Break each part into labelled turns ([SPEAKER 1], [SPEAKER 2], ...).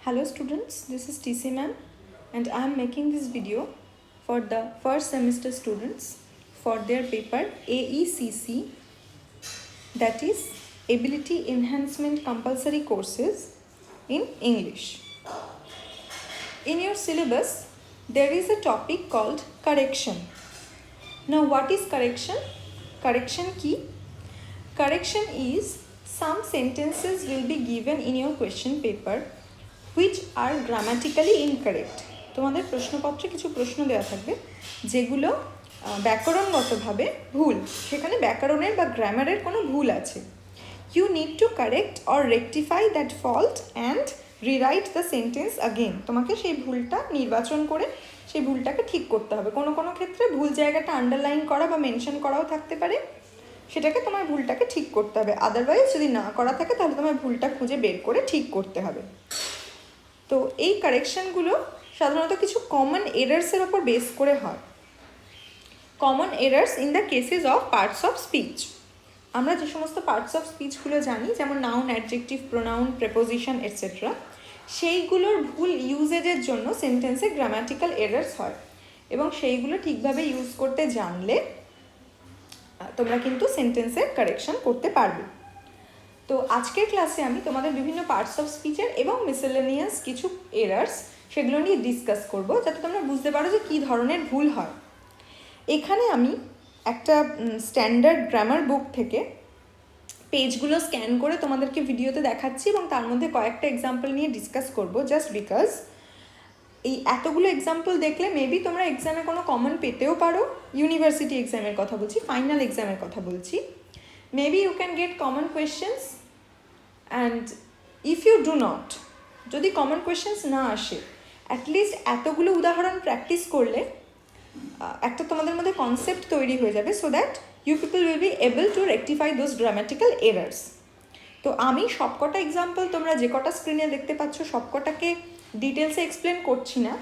[SPEAKER 1] Hello students, this is TC ma'am and I am making this video for the first semester students for their paper AECC, that is Ability Enhancement Compulsory Courses in English. In your syllabus, there is a topic called correction. Now what is correction? Correction key. Correction is some sentences will be given in your question paper which are grammatically incorrect. তোমাদের প্রশ্নপত্রে কিছু প্রশ্ন দেওয়া থাকবে যেগুলো ব্যাকরণগতভাবে ভুল, সেখানে ব্যাকরণের বা গ্রামারের কোনো ভুল আছে। You need to correct or rectify that fault and rewrite the sentence again. তোমাকে সেই ভুলটা নির্বাচন করে সেই ভুলটাকে ঠিক করতে হবে। কোনো কোনো ক্ষেত্রে ভুল জায়গাটা আন্ডারলাইন করা বা মেনশন করাও থাকতে পারে, সেটাকে তোমার ভুলটাকে ঠিক করতে হবে। আদারওয়াইজ যদি না করা থাকে তাহলে তোমার ভুলটা খুঁজে বের করে ঠিক করতে হবে। তো এই কারেকশানগুলো সাধারণত কিছু কমন এরার্সের ওপর বেস করে হয়। Common errors in the cases of parts of speech. আমরা যে সমস্ত পার্টস অফ স্পিচগুলো জানি, যেমন noun, adjective, pronoun, preposition etcetera, সেইগুলোর ভুল ইউজেজের জন্য সেন্টেন্সে গ্রামাটিক্যাল এরার্স হয় এবং সেইগুলো ঠিকভাবে ইউজ করতে জানলে তোমরা কিন্তু সেন্টেন্সের কারেকশন করতে পারবে। তো আজকের ক্লাসে আমি তোমাদের বিভিন্ন পার্টস অফ স্পিচের এবং মিসেলেনিয়াস কিছু এরার্স সেগুলো নিয়ে ডিসকাস করব, যাতে তোমরা বুঝতে পারো যে কী ধরনের ভুল হয়। এখানে আমি একটা স্ট্যান্ডার্ড গ্রামার বুক থেকে পেজগুলো স্ক্যান করে তোমাদেরকে ভিডিওতে দেখাচ্ছি এবং তার মধ্যে কয়েকটা এক্সাম্পল নিয়ে ডিসকাস করব, জাস্ট বিকজ এই এতগুলো এক্সাম্পল দেখলে মেবি তোমরা এক্সামে কোনো কমন পেতেও পারো। ইউনিভার্সিটি এক্সামের কথা বলছি, ফাইনাল এক্সামের কথা বলছি। Maybe you can get common questions, and if you do not, যদি common questions না আসে, অ্যাটলিস্ট এতগুলো উদাহরণ প্র্যাকটিস করলে একটা তোমাদের মধ্যে কনসেপ্ট তৈরি হয়ে যাবে, so that you people will be able to rectify those grammatical errors. তো আমি সবকটা এক্সাম্পল তোমরা যে কটা স্ক্রিনে দেখতে পাচ্ছ সবকটাকে ডিটেলসে এক্সপ্লেন করছি না।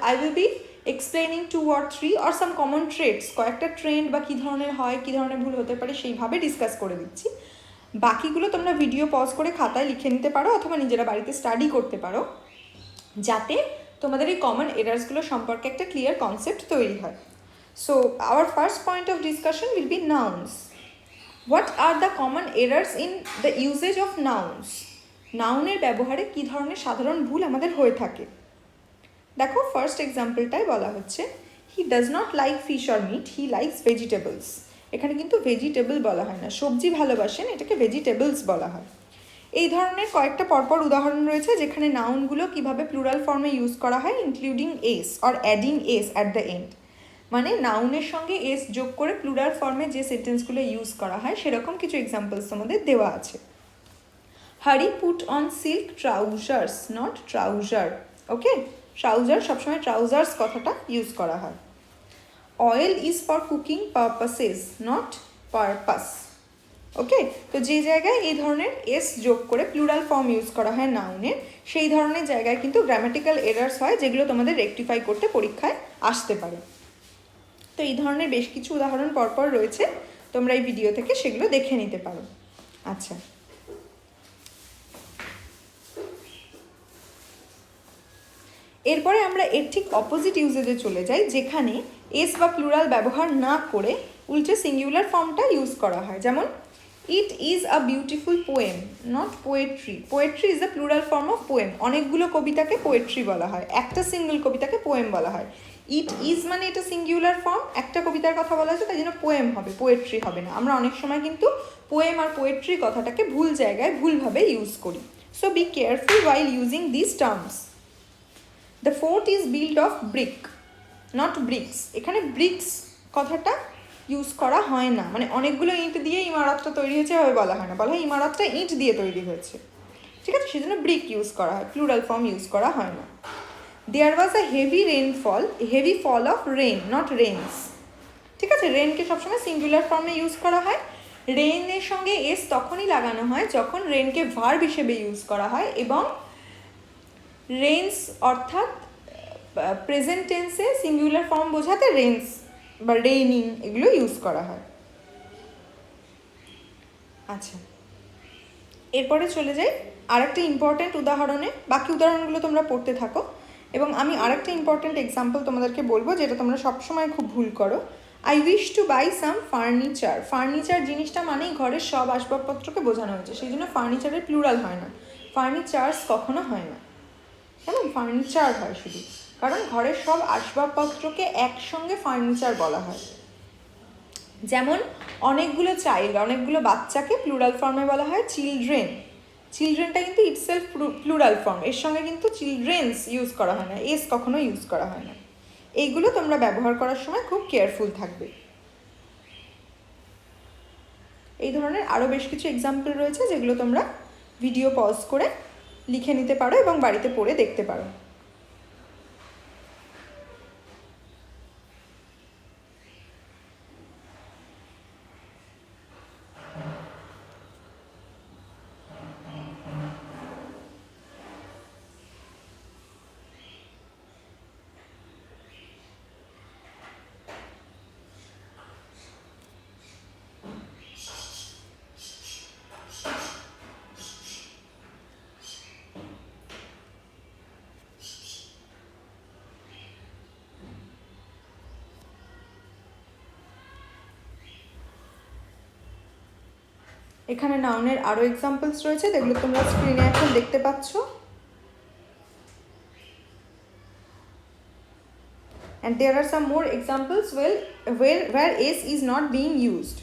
[SPEAKER 1] I will be explaining 2 or 3 or some common traits, কয়েকটা ট্রেন্ড বা কী ধরনের হয়, কী ধরনের ভুল হতে পারে সেইভাবে ডিসকাস করে দিচ্ছি। বাকিগুলো তোমরা ভিডিও পজ করে খাতায় লিখে নিতে পারো অথবা নিজেরা বাড়িতে স্টাডি করতে পারো, যাতে তোমাদের এই কমন এরার্সগুলো সম্পর্কে একটা ক্লিয়ার কনসেপ্ট তৈরি হয়। So our first point of discussion will be nouns. What are the common errors in the uses of nouns? নাউনের ব্যবহারে কী ধরনের সাধারণ ভুল আমাদের হয়ে থাকে। দেখো, ফার্স্ট এক্সাম্পলটায় বলা হচ্ছে he does not like fish or meat, he likes vegetables. এখানে কিন্তু ভেজিটেবল বলা হয় না, সবজি ভালোবাসেন, এটাকে ভেজিটেবলস বলা হয়। এই ধরনের কয়েকটা পরপর উদাহরণ রয়েছে যেখানে নাউনগুলো কিভাবে প্লুরাল ফর্মে ইউজ করা হয়, including S or adding S at the end. মানে নাউনের সঙ্গে এস যোগ করে প্লুরাল ফর্মে যে সেন্টেন্সগুলো ইউজ করা হয় সেরকম কিছু এক্সাম্পলস তোমাদের দেওয়া আছে। Hari put on silk trousers, not trouser. Okay, trouser সবসময় ট্রাউজার্স কথাটা ইউজ করা হয়। Oil is for cooking purposes, not purpose. Okay, তো যে জায়গায় এই ধরনের এস যোগ করে প্লুরাল ফর্ম ইউজ করা হয় নাউনের, সেই ধরনের জায়গায় কিন্তু গ্রামাটিক্যাল এরার্স হয় যেগুলো তোমাদের রেকটিফাই করতে পরীক্ষায় আসতে পারে। তো এই ধরনের বেশ কিছু উদাহরণ পরপর রয়েছে, তোমরা এই ভিডিও থেকে সেগুলো দেখে নিতে পারো। আচ্ছা, এরপরে আমরা এর ঠিক অপোজিট ইউজেজে চলে যাই, যেখানে এস বা প্লুরাল ব্যবহার না করে উল্টে সিঙ্গুলার ফর্মটা ইউজ করা হয়। যেমন it is a beautiful poem, not poetry. Poetry is the plural form of poem. অনেকগুলো কবিতাকে পোয়েট্রি বলা হয়, একটা সিঙ্গল কবিতাকে পোয়েম বলা হয়। ইট ইজ মানে এটা সিঙ্গুলার ফর্ম, একটা কবিতার কথা বলা হচ্ছে, তাই জন্য পোয়েম হবে, পোয়েট্রি হবে না। আমরা অনেক সময় কিন্তু পোয়েম আর পোয়েট্রি কথাটাকে ভুল জায়গায় ভুলভাবে ইউজ করি। So be careful while using this terms. The fort is build of brick, not bricks. এখানে ব্রিক্স কথাটা ইউজ করা হয় না, মানে অনেকগুলো ইঁট দিয়ে ইমারতটা তৈরি হয়েছে এভাবে বলা হয় না, বলা হয় ইমারতটা ইঁট দিয়ে তৈরি হয়েছে। ঠিক আছে, সেজন্য ব্রিক ইউজ করা হয়, প্লুরাল ফর্ম ইউজ করা হয় না। There was a heavy rainfall, heavy fall of rain, not rains. ঠিক আছে, রেইনকে সবসময় সিঙ্গুলার ফর্মে ইউজ করা হয়। রেইনের সঙ্গে এস তখনই লাগানো হয় যখন রেইনকে ভার্ব হিসেবে ইউজ করা হয় এবং রেইনস অর্থাৎ প্রেজেন্ট টেন্সে সিঙ্গুলার ফর্ম বোঝাতে রেইনস বা রেইনিং এগুলো ইউজ করা হয়। আচ্ছা, এরপরে চলে যাই আরেকটা ইম্পর্ট্যান্ট উদাহরণে। বাকি উদাহরণগুলো তোমরা পড়তে থাকো, এবং আমি আরেকটা ইম্পর্ট্যান্ট এক্সাম্পল তোমাদেরকে বলবো যেটা তোমরা সবসময় খুব ভুল করো। I wish to buy some furniture. Furniture জিনিসটা মানেই ঘরের সব আসবাবপত্রকে বোঝানো হয়েছে, সেই জন্য ফার্নিচারের প্লুরাল হয় না, ফার্নিচার্স কখনো হয় না, কেমন ফার্নিচার হয় শুধু, কারণ ঘরের সব আসবাবপত্রকে একসঙ্গে ফার্নিচার বলা হয়। যেমন অনেকগুলো চাইল্ড, অনেকগুলো বাচ্চাকে প্লুরাল ফর্মে বলা হয় চিলড্রেন। চিলড্রেনটা কিন্তু ইটসেলফ প্লুরাল ফর্ম, এর সঙ্গে কিন্তু চিলড্রেন্স ইউজ করা হয় না, এস কখনো ইউজ করা হয় না। এইগুলো তোমরা ব্যবহার করার সময় খুব কেয়ারফুল থাকবে। এই ধরনের আরও বেশ কিছু এক্সাম্পল রয়েছে যেগুলো তোমরা ভিডিও পজ করে লিখে নিতে পারো এবং বাড়িতে পড়ে দেখতে পারো। এখানে নাউনের আরও এক্সাম্পলস রয়েছে, যেগুলো তোমরা স্ক্রিনে এখন দেখতে পাচ্ছ। And there are some more examples where s is not being used,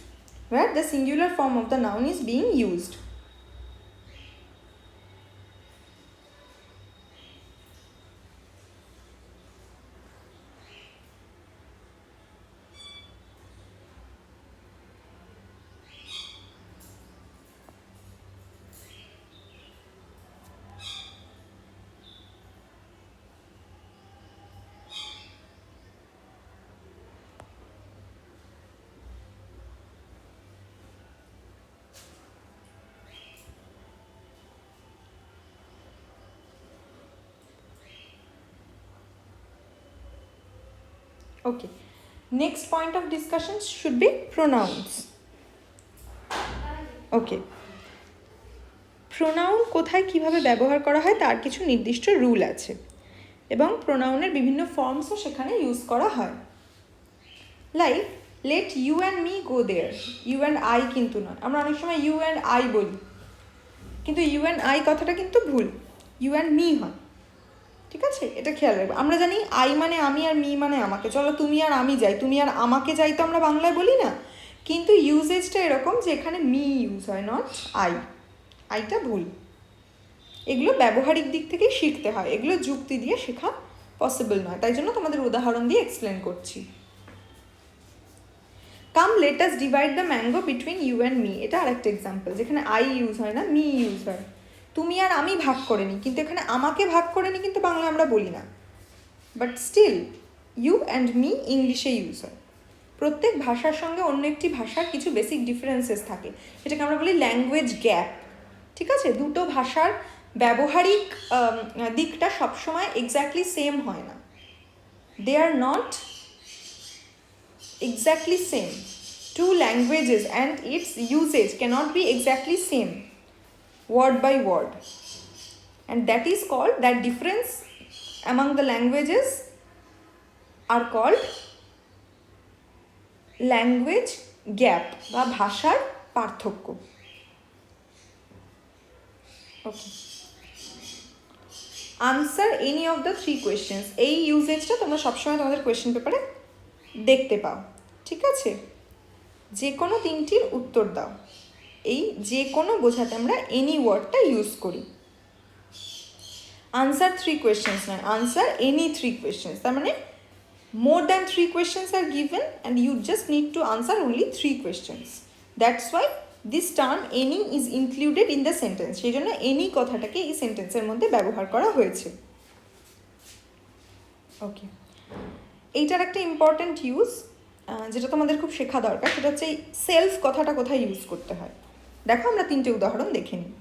[SPEAKER 1] where the singular form of the noun is being used. Okay, next point of discussion should be pronouns. Okay, pronoun কোথায় কিভাবে ব্যবহার করা হয় তার কিছু নির্দিষ্ট rule আছে, এবং প্রোনাউনের বিভিন্ন ফর্মসও সেখানে ইউজ করা হয়। Like let you and me go there, you and I কিন্তু নয়, আমরা অনেক সময় ইউ অ্যান্ড আই বলি, কিন্তু ইউ অ্যান্ড আই কথাটা কিন্তু ভুল, ইউ অ্যান্ড মি হয়, ঠিক আছে, এটা খেয়াল রাখবে। আমরা জানি আই মানে আমি আর মি মানে আমাকে, চলো তুমি আর আমি যাই, তুমি আর আমাকে যাই তো আমরা বাংলায় বলি না, কিন্তু ইউজেজটা এরকম যে এখানে মি ইউজ হয়, নট আই, আইটা ভুল। এগুলো ব্যবহারিক দিক থেকেই শিখতে হয়, এগুলো যুক্তি দিয়ে শেখা পসিবল নয়, তাই জন্য তোমাদের উদাহরণ দিয়ে এক্সপ্লেন করছি। Come let us divide the mango between you and me, এটা আরেকটা এক্সাম্পল যেখানে আই ইউজ হয় না, মি ইউজ হয়। তুমি আর আমি ভাগ করে নিই, কিন্তু এখানে আমাকে ভাগ করে নিই কিন্তু বাংলায় আমরা বলি না, but still you and me ইংলিশে ইউজ হয়। প্রত্যেক ভাষার সঙ্গে অন্য একটি ভাষার কিছু বেসিক ডিফারেন্সেস থাকে, সেটাকে আমরা বলি ল্যাঙ্গুয়েজ গ্যাপ, ঠিক আছে। দুটো ভাষার ব্যবহারিক দিকটা সবসময় এক্স্যাক্টলি সেম হয় না, they are not exactly same. Two languages and its usage cannot be exactly same word by word, and that is called, that difference among the languages are called language gap বা ভাষার পার্থক্য। Okay, answer any of the three questions, এই ইউজেজটা তোমরা সবসময় তোমাদের question পেপারে দেখতে পাও, ঠিক আছে। যে কোনো তিনটির উত্তর দাও, এই যে কোনো বোঝাতে আমরা এনি ওয়ার্ডটা ইউজ করি। আনসার থ্রি কোয়েশ্চেন্স নয়, আনসার এনি থ্রি কোয়েশ্চেন্স, তার মানে more than three questions are given and you just need to answer only three questions, that's why this term any is included in the sentence, সেই জন্য any কথাটাকে এই সেন্টেন্সের মধ্যে ব্যবহার করা হয়েছে। ওকে, এইটার একটা ইম্পর্ট্যান্ট ইউজ যেটা তোমাদের খুব শেখা দরকার, সেটা হচ্ছে এই সেলফ কথাটা কোথায় ইউজ করতে হয়। দেখো আমরা তিনটে উদাহরণ দেখে নিই।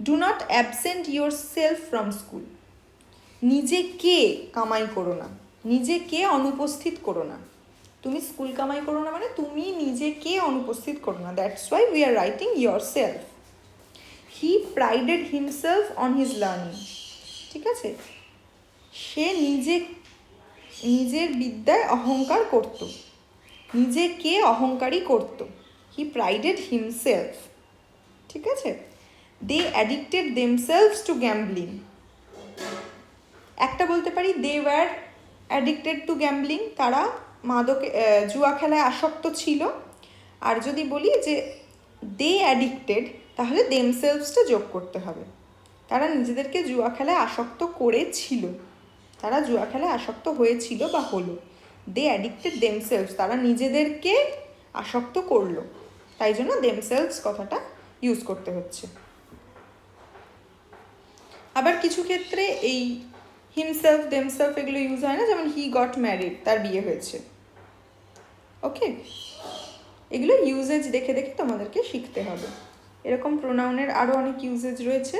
[SPEAKER 1] Do not absent your self from school, নিজেকে কামাই করো না, নিজেকে অনুপস্থিত করো না, তুমি স্কুল কামাই করো না মানে তুমি নিজেকে অনুপস্থিত করো না, that's why we are writing yourself. He prided himself on his learning. ঠিক আছে, সে নিজের বিদ্যায় অহংকার করত, নিজেকে অহংকারী করত। He prided himself. ঠিক আছে, they addicted themselves to gambling. একটা বলতে পারি they were addicted to gambling, তারা জুয়া খেলায় আসক্ত ছিল। আর যদি বলি যে দে অ্যাডিক্টেড, তাহলে দেমসেলভসটা যোগ করতে হবে। তারা নিজেদেরকে জুয়া খেলায় আসক্ত করেছিল, তারা জুয়া খেলায় আসক্ত হয়েছিল বা হলো। দে অ্যাডিক্টেড দেমসেলভস, তারা নিজেদেরকে আসক্ত করলো, তাই জন্য দেমসেলভস কথাটা ইউজ করতে হচ্ছে। আবার কিছু ক্ষেত্রে এই হিমসেলফ দেমসেলফ এগুলো ইউজ হয় না, যেমন হি গট ম্যারিড, তার বিয়ে হয়েছে। ওকে, এগুলো ইউজেজ দেখে দেখে তোমাদেরকে শিখতে হবে। এরকম প্রোনাউনের আরও অনেক ইউজেজ রয়েছে।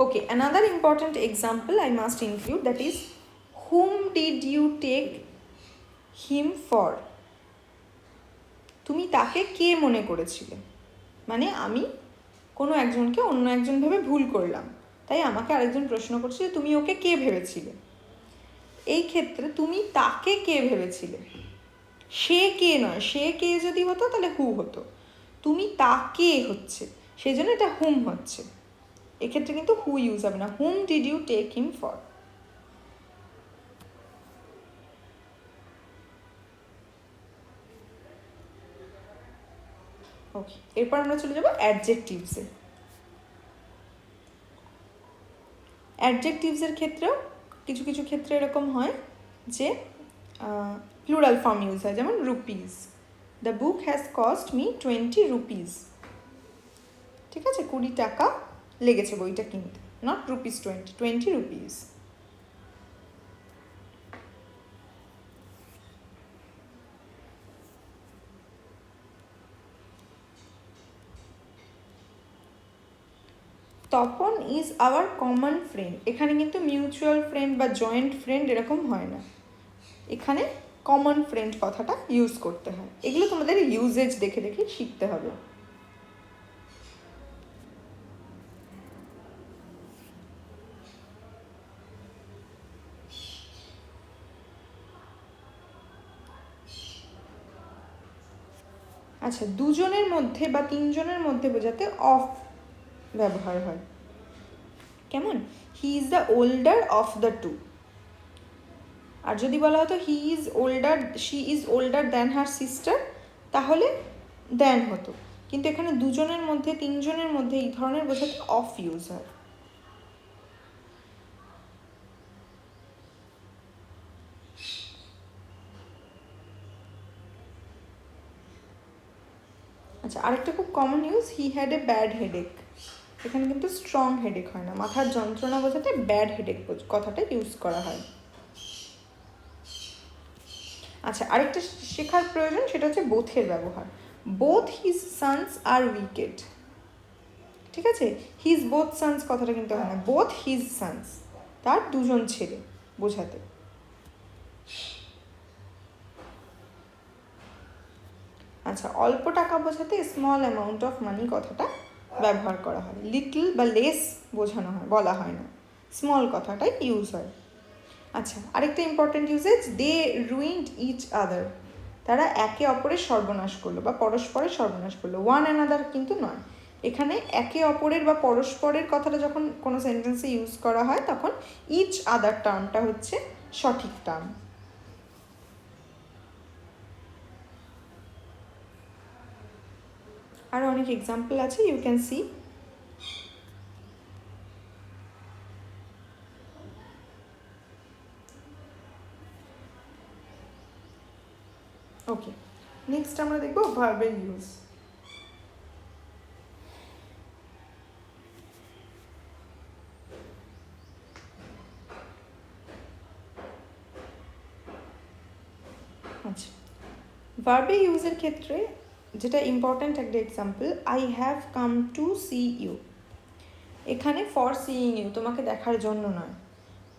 [SPEAKER 1] Okay, another important example I must include, that is, whom did you take him for? তুমি তাকে কে মনে করেছিলে, মানে আমি কোনো একজনকে অন্য একজন ভেবে ভুল করলাম, তাই আমাকে আরেকজন প্রশ্ন করছে যে তুমি ওকে কে ভেবেছিলে। এই ক্ষেত্রে তুমি তাকে কে ভেবেছিলে, সে কে নয়, সে কে যদি হতো তাহলে হু হতো, তুমি তাকে হচ্ছে, সেই জন্য এটা হুম হচ্ছে। এক্ষেত্রে কিন্তু হু ইউজ হবে না। Whom did you take him for. Okay, এরপর আমরা চলে যাব অ্যাডজেক্টিভসে। অ্যাডজেক্টিভসের ক্ষেত্রেও কিছু কিছু ক্ষেত্রে এরকম হয় যে প্লুরাল ফর্ম ইউজ হয়, যেমন rupees. The book has cost me 20 rupees. ঠিক আছে, 20 টাকা লেগেছে বইটা কিনতে, not rupees 20, 20 rupees. Tapan is our common friend. এখানে কিন্তু মিউচুয়াল ফ্রেন্ড বা জয়েন্ট ফ্রেন্ড এরকম হয় না, এখানে কমন ফ্রেন্ড কথাটা ইউজ করতে হয়। এগুলো তোমাদের ইউজেজ দেখে দেখে শিখতে হবে। আচ্ছা, দুজনের মধ্যে বা তিনজনের মধ্যে বোঝাতে অফ ব্যবহার হয়। কেমন, he is the older of the two. আর যদি বলা হতো he is older, she is older than her sister, তাহলে দ্যান হতো। কিন্তু এখানে দুজনের মধ্যে তিনজনের মধ্যে এই ধরনের বোঝাতে অফ ইউজ হয়। আচ্ছা, আরেকটা খুব common use, he had a bad headache. এখানে কিন্তু স্ট্রং হেডেক হয় না, মাথার যন্ত্রণা বোঝাতে ব্যাড হেডেক কথাটা ইউজ করা হয়। আচ্ছা, আরেকটা শেখার প্রয়োজন, সেটা হচ্ছে বোথের ব্যবহার। বোথ হিজ সানস আর উইকেড। ঠিক আছে, হিজ বোথ সানস কথাটা কিন্তু হয় না, বোথ হিজ সানস, তার দুজন ছেলে বোঝাতে। আচ্ছা, অল্প টাকা বোঝাতে স্মল অ্যামাউন্ট অফ মানি কথাটা ব্যবহার করা হয়। লিটল বা লেস বোঝানো হয়, বলা হয় না, স্মল কথাটাই ইউজ হয়। আচ্ছা, আরেকটা ইম্পর্টেন্ট ইউজেজ, দে রুইন্ড ইচ আদার। তারা একে অপরের সর্বনাশ করলো বা পরস্পরের সর্বনাশ করলো, ওয়ান অ্যানাদার কিন্তু নয়। এখানে একে অপরের বা পরস্পরের কথাটা যখন কোনো সেন্টেন্সে ইউজ করা হয় তখন ইচ আদার টার্মটা হচ্ছে সঠিক টার্ম। আর অনেক এক্সাম্পল আছে, you can see. Okay, next আমরা দেখব ভার্বের ইউজ। আচ্ছা, ভার্বের ইউজের ক্ষেত্রে যেটা ইম্পর্ট্যান্ট একটা example, I have come to see you. এখানে ফর সিইং ইউ, তোমাকে দেখার জন্য নয়।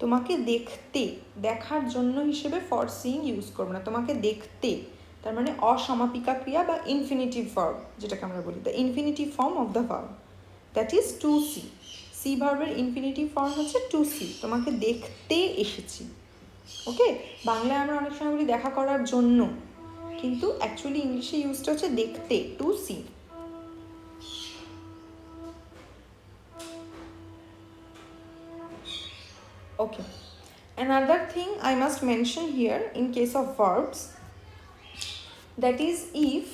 [SPEAKER 1] তোমাকে দেখতে, দেখার জন্য হিসেবে ফর সিইং ইউজ করবো না, তোমাকে দেখতে, তার মানে অসমাপিকা ক্রিয়া বা ইনফিনিটিভ ভার্ব যেটাকে আমরা বলি, the infinitive form of the verb, that is to see. See ভার্বের ইনফিনিটিভ ফর্ম হচ্ছে টু সি, তোমাকে দেখতে এসেছি। ওকে, বাংলায় আমরা অনেক সময় বলি দেখা করার জন্য, কিন্তু অ্যাকচুয়ালি ইংলিশে ইউজটা হচ্ছে দেখতে, to see. Okay, another thing I must mention here in case of verbs, that is if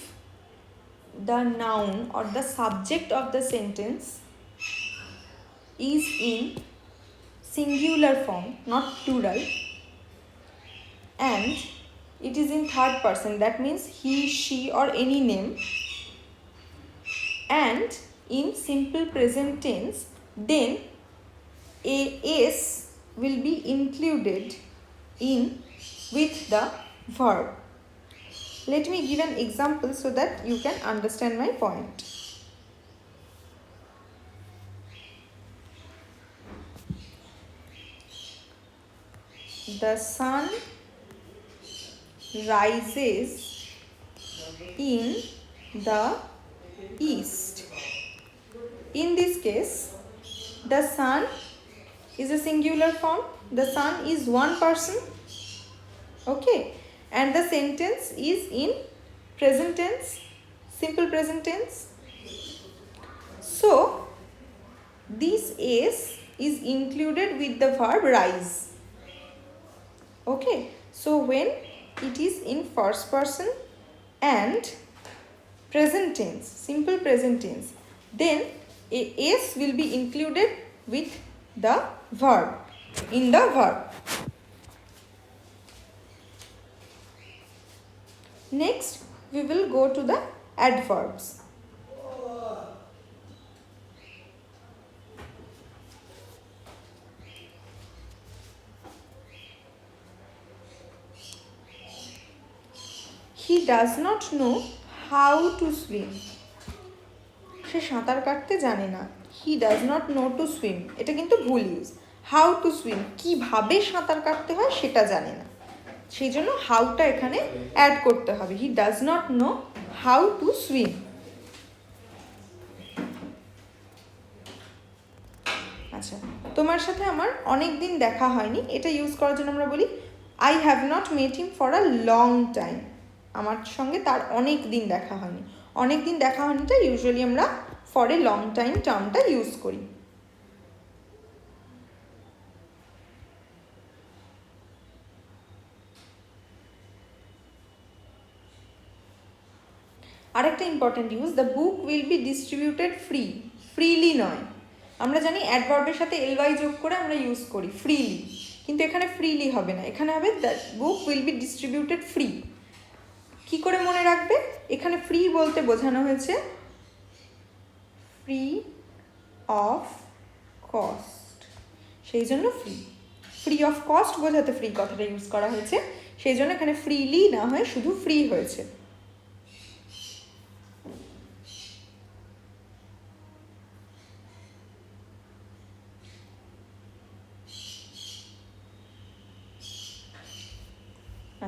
[SPEAKER 1] the noun or the subject of the sentence is in singular form, not plural, and it is in third person, that means he, she or any name, and in simple present tense, then a s will be included in with the verb. Let me give an example so that you can understand my point. The sun rises in the east. In this case, the sun is a singular form. The sun is one person. Okay, and the sentence is in present tense, simple present tense. So this s is included with the verb rise. Okay, so when it is in first person and present tense, simple present tense, then a s will be included with the verb, in the verb. Next, we will go to the adverbs. He does not know how to swim. সে সাঁতার কাটতে জানে না। He does not know to swim, এটা কিন্তু ভুল use. How to swim, কিভাবে সাঁতার কাটতে হয় সেটা জানে না, সেই জন্য হাউটা এখানে অ্যাড করতে হবে। He does not know how to swim. আচ্ছা, তোমার সাথে আমার অনেক দিন দেখা হয়নি, এটা ইউজ করার জন্য আমরা বলি I have not met him for a long time. আমার সঙ্গে তার অনেক দিন দেখা হয়নি। অনেক দিন দেখা হয়নিটা ইউজুয়ালি আমরা ফর এ লং টাইম টার্মটা ইউজ করি। আরেকটা important use, the book will be distributed free. Freely নয়, আমরা জানি অ্যাডভার্বের সাথে এলওয়াই যোগ করে আমরা ইউজ করি ফ্রিলি, কিন্তু এখানে ফ্রিলি হবে না, এখানে হবে the book will be distributed free. কি করে মনে রাখবে, এখানে ফ্রি বলতে বোঝানো হয়েছে ফ্রি অফ কস্ট, সেই জন্য ফ্রি, ফ্রি অফ কস্ট বোঝাতে ফ্রি কথাটা ইউজ করা হয়েছে, সেই জন্য এখানে ফ্রিলি না হয়ে শুধু ফ্রি হয়েছে।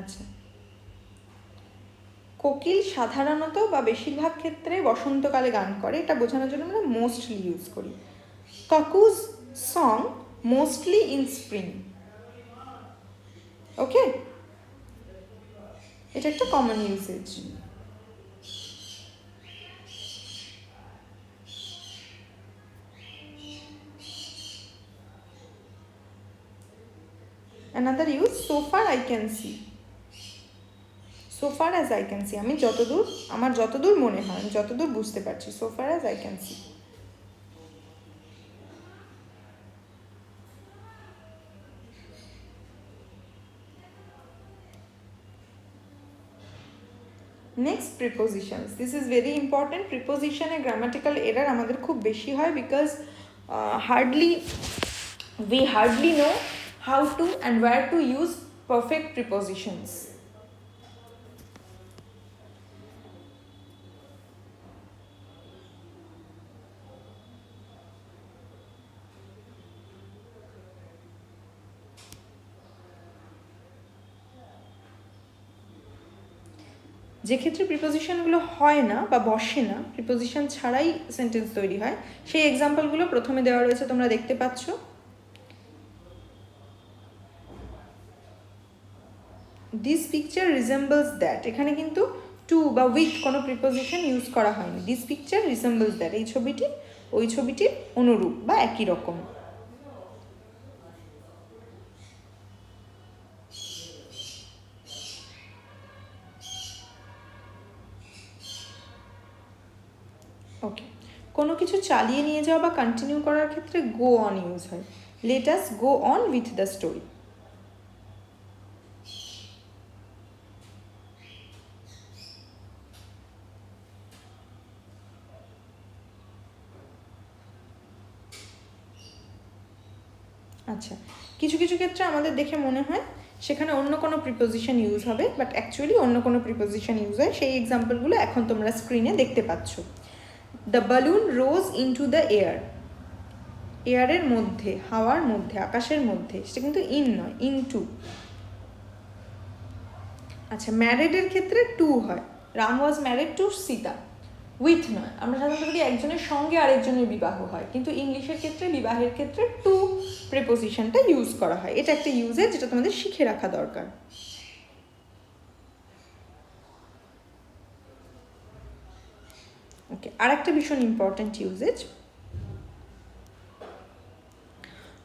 [SPEAKER 1] আচ্ছা, কোকিল সাধারণত বা বেশিরভাগ ক্ষেত্রে বসন্তকালে গান করে, এটা বোঝানোর জন্য আমরা মোস্টলি ইউজ করি। কাকুজ সং মোস্টলি ইন স্প্রিং। ওকে, এটা একটা common usage. Another use, so far I can see. So far as I can see, আমি যতদূর, আমার যতদূর মনে হয়, আমি যতদূর বুঝতে পারছি, so far as I can see. Next, prepositions. This is very important. Preposition A grammatical error আমাদের খুব বেশি হয়, because we hardly know how to and where to use perfect prepositions. যে ক্ষেত্রে প্রিপোজিশনগুলো হয় না বা বসে না, প্রিপোজিশন ছাড়াই সেন্টেন্স তৈরি হয়, সেই এক্সাম্পলগুলো প্রথমে দেওয়া রয়েছে, তোমরা দেখতে পাচ্ছ। দিস পিকচার রিজেম্বলস দ্যাট, এখানে কিন্তু টু বা উইথ কোনো প্রিপোজিশন ইউজ করা হয়নি। দিস পিকচার রিজেম্বলস দ্যাট, এই ছবিটি ওই ছবিটির অনুরূপ বা একই রকম। ওকে, কোনো কিছু চালিয়ে নিয়ে যাওয়া বা কন্টিনিউ করার ক্ষেত্রে গো অন ইউজ হয়। Let us go on with the story. আচ্ছা, কিছু কিছু ক্ষেত্রে আমাদের দেখে মনে হয় সেখানে অন্য কোনো প্রিপোজিশন ইউজ হবে, বাট অ্যাকচুয়ালি অন্য কোনো প্রিপোজিশন ইউজ হয়। সেই এক্সাম্পলগুলো এখন তোমরা স্ক্রিনে দেখতে পাচ্ছ। The balloon rose into the air, এয়ারের মধ্যে, হাওয়ার মধ্যে, আকাশের মধ্যে, সেটা কিন্তু ইন নয়, ইনটু। আচ্ছা, ম্যারিডের ক্ষেত্রে টু হয়। Ram was married to Sita, with নয়। আমরা সাধারণত বলি একজনের সঙ্গে আরেকজনের বিবাহ হয়, কিন্তু ইংলিশের ক্ষেত্রে বিবাহের ক্ষেত্রে টু প্রিপোজিশনটা ইউজ করা হয়। এটা একটা ইউজেজ যেটা তোমাদের শিখে রাখা দরকার। ওকে, আর একটা ভীষণ important uses,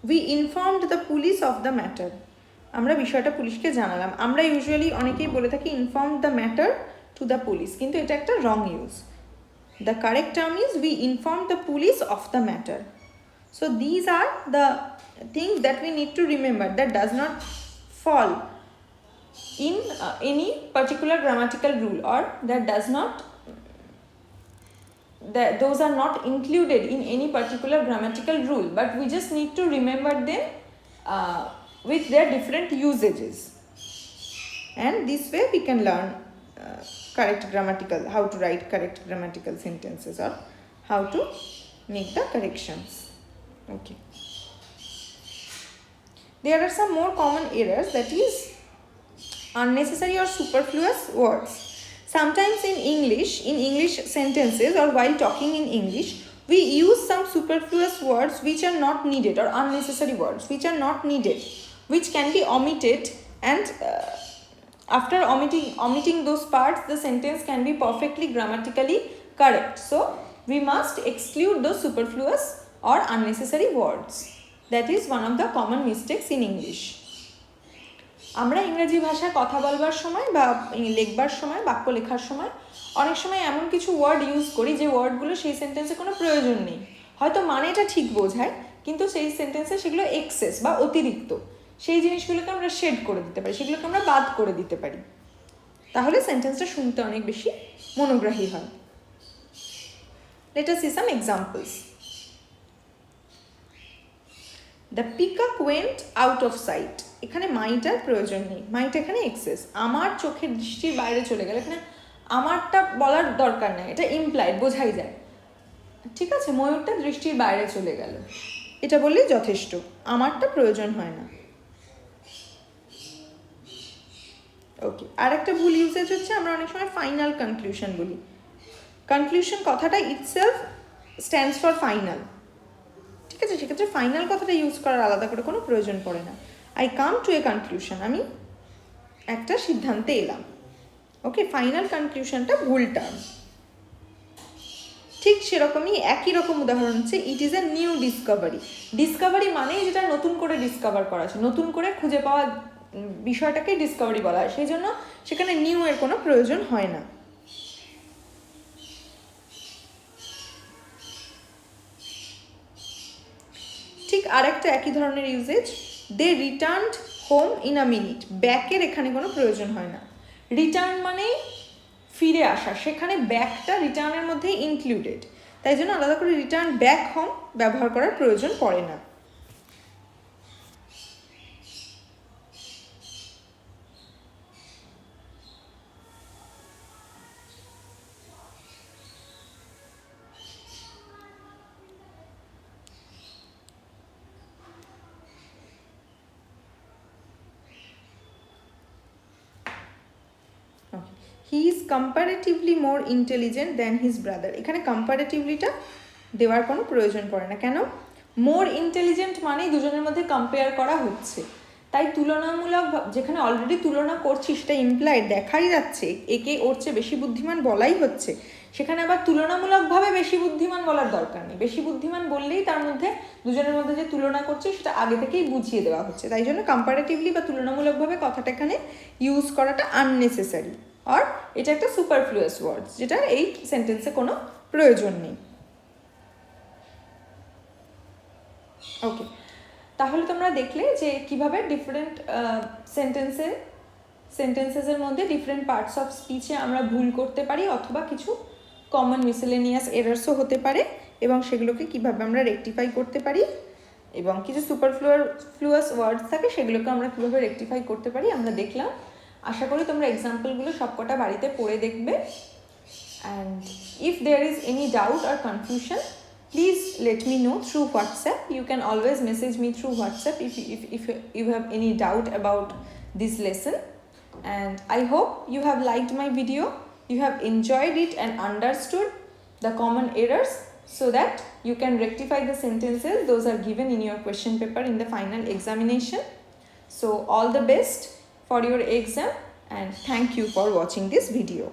[SPEAKER 1] we informed the police of the matter. আমরা বিষয়টা পুলিশকে জানালাম। আমরা ইউজুয়ালি অনেকেই বলে থাকি inform the matter to the police, কিন্তু এটা একটা রং use. The correct term is we inform the police of the matter. So these are the things that we need to remember that does not fall in any particular grammatical rule, or that does not, that those are not included in any particular grammatical rule, but we just need to remember them with their different usages, and this way we can learn correct grammatical, how to write correct grammatical sentences or how to make the corrections. Okay, there are some more common errors, that is unnecessary or superfluous words. Sometimes in English sentences or while talking in English, we use some superfluous words which are not needed, or unnecessary words which are not needed, which can be omitted, and after omitting those parts, the sentence can be perfectly grammatically correct. So we must exclude those superfluous or unnecessary words. That is one of the common mistakes in English. আমরা ইংরেজি ভাষায় কথা বলবার সময় বা লিখবার সময়, বাক্য লেখার সময় অনেক সময় এমন কিছু ওয়ার্ড ইউজ করি যে ওয়ার্ডগুলো সেই সেন্টেন্সে কোনো প্রয়োজন নেই। হয়তো মানেটা ঠিক বোঝায়, কিন্তু সেই সেন্টেন্সে সেগুলো এক্সেস বা অতিরিক্ত, সেই জিনিসগুলোকে আমরা শেড করে দিতে পারি, সেগুলোকে আমরা বাদ করে দিতে পারি। তাহলে সেন্টেন্সটা শুনতে অনেক বেশি মনোগ্রাহী হয়। Let us see some examples. The peacock went out of sight. এখানে মাইটার প্রয়োজন নেই, মাইটা এখানে এক্সেস। আমার চোখের দৃষ্টির বাইরে চলে গেল, এখানে আমারটা বলার দরকার নেই, এটা ইমপ্লাইড, বোঝাই যায়। ঠিক আছে, ময়ূরটা দৃষ্টির বাইরে চলে গেল, এটা বললেই যথেষ্ট, আমারটা প্রয়োজন হয় না। ওকে, আর একটা ভুল ইউজেজ হচ্ছে, আমরা অনেক সময় ফাইনাল কনক্লুশন বলি। কনক্লুশন কথাটা ইটসেলফ স্ট্যান্ডস ফর ফাইনাল, ঠিক আছে, সেক্ষেত্রে ফাইনাল কথাটা ইউজ করার আলাদা করে কোনো প্রয়োজন পড়ে না। I come to a conclusion, আমি একটা সিদ্ধান্তে এলাম। ওকে, ফাইনাল কনক্লুশনটা ভুল টার্ম। ঠিক সেরকমই একই রকম উদাহরণ হচ্ছে it is a new Discovery. Discovery মানেই যেটা নতুন করে ডিসকভার করা আছে, নতুন করে খুঁজে পাওয়া বিষয়টাকে ডিসকভারি বলা হয়, সেই জন্য সেখানে নিউ এর কোনো প্রয়োজন হয় না। ঠিক আরেকটা একই ধরনের usage, they returned home in a minute. ব্যাকের এখানে কোনো প্রয়োজন হয় না। রিটার্ন মানে ফিরে আসা, সেখানে ব্যাকটা রিটার্নের মধ্যেই ইনক্লুডেড, তাই জন্য আলাদা করে রিটার্ন ব্যাক হোম ব্যবহার করার প্রয়োজন পড়ে না। He is comparatively more intelligent than his brother. এখানে কম্পারেটিভলিটা দেওয়ার কোনো প্রয়োজন পড়ে না। কেন? মোর ইন্টেলিজেন্ট মানেই দুজনের মধ্যে কম্পেয়ার করা হচ্ছে, তাই তুলনামূলক যেখানে অলরেডি তুলনা করছি সেটা ইমপ্লাইড, দেখাই যাচ্ছে একে ওর চেয়ে বেশি বুদ্ধিমান বলাই হচ্ছে, সেখানে আবার তুলনামূলকভাবে বেশি বুদ্ধিমান বলার দরকার নেই। বেশি বুদ্ধিমান বললেই তার মধ্যে দুজনের মধ্যে যে তুলনা করছে সেটা আগে থেকেই বুঝিয়ে দেওয়া হচ্ছে, তাই জন্য কম্পারেটিভলি বা তুলনামূলকভাবে কথাটা এখানে ইউজ করাটা আননেসেসারি, আর এটা একটা সুপারফ্লুয়াস ওয়ার্ড যেটা এই সেন্টেন্সে কোনো প্রয়োজন নেই। ওকে, তাহলে তোমরা দেখলে যে কিভাবে ডিফারেন্ট সেন্টেন্সেসের মধ্যে ডিফারেন্ট পার্টস অফ স্পিচে আমরা ভুল করতে পারি অথবা কিছু কমন মিসেলেনিয়াস এরার্সও হতে পারে, এবং সেগুলোকে কিভাবে আমরা রেকটিফাই করতে পারি, এবং কিছু সুপারফ্লুয়াস ওয়ার্ডস থাকে সেগুলোকে আমরা কীভাবে রেকটিফাই করতে পারি আমরা দেখলাম। আশা করি তোমরা এক্সাম্পলগুলো সবকটা বাড়িতে পড়ে দেখবে। And if there is any doubt or confusion, please let me know through WhatsApp. You can always message me through WhatsApp if you have any doubt about this lesson. And I hope you have liked my video, you have enjoyed it and understood the common errors so that you can rectify the sentences. Those are given in your question paper in the final examination. So all the best for your exam, and thank you for watching this video.